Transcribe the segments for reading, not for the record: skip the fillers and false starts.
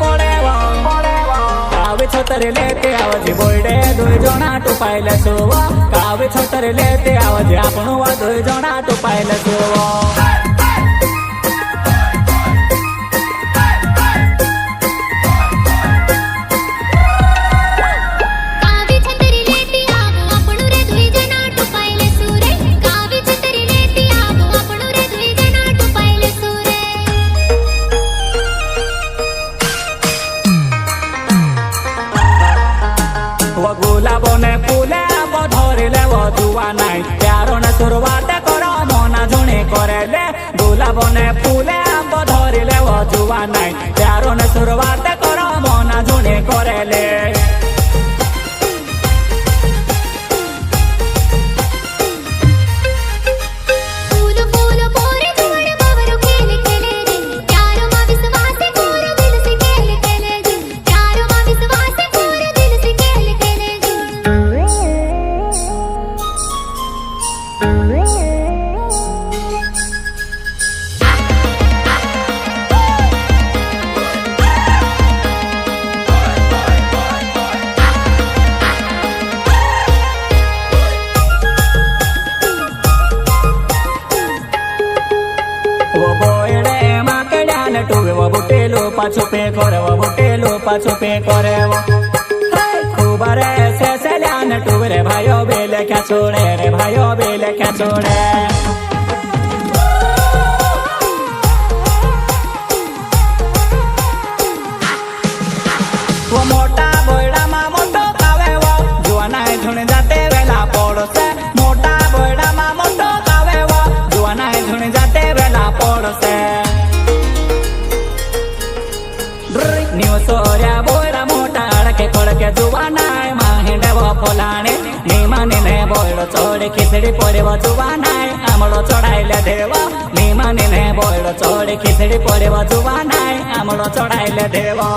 पड़े कावे छतर लेते आवजे बोर्डे दुई जणा टुपाइले सुव कावे छतर लेते आवजे आपणो दुई जणा टुपाइले सुव गुलाबो ने फूले धरले जुआ नाई प्यारो ने शुरुआत करो मना जुणी करेले गुलाबो ने फूले धरले जुआ नाई प्यारो ने शुरुआत करो मना जुणी करेले टूवे वो बुटेलो पाछो पे करे वो बुटेलो पाछो पे करे वो खूब रे से सल्यान टूवे रे भाइयो बेले क्या छोड़े रे भाइयो बेले क्या छोड़े वो मोटा बोयड़ा मा मोटो कावे वो जुआना झुण जाते वेला पड़ो से मोटा बोयड़ा मा मोटो कावे वो जुआना झुण जाते वेला पड़ो से नीव सोर्या बोयरा मोटा अड़के खोड़के जुवानाय माहिंडे वो फोलाने नीमानी ने बोयड़ो चोड़े खिचड़ी पड़े वो जुवानाय आमड़ो चढ़ाइले देवा नीमानी ने बोयड़ो चोड़े खिचड़ी पड़े वो जुवानाय आमड़ो चढ़ाइले देवा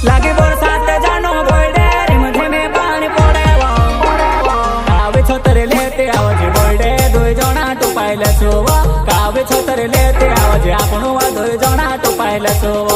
लागे बरसात जानो बोयडे रिमझिमे पानी पड़े वो कावे छतर लेते आवजे बोयडे दुई जणा टुपाइले सुव कावे छतर लेते आवजे आपणो दुई जणा टुपाइले सुव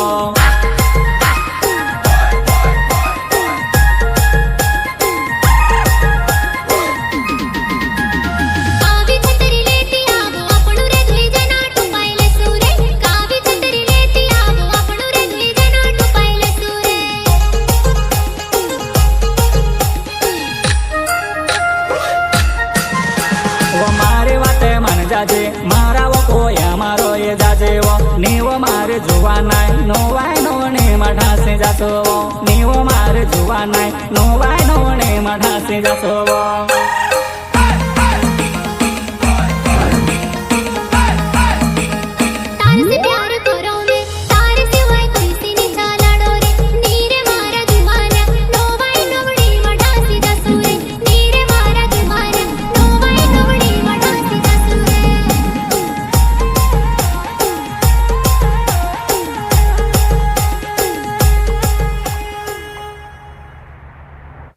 जाजे मारा वो कोया मारो ये जाजे वो नीवो मारे जुआ नाय नोवाय नोने मठा से जासो वो नीवो मारे जुआ नाय नोवाय नोने मठा से जासो वो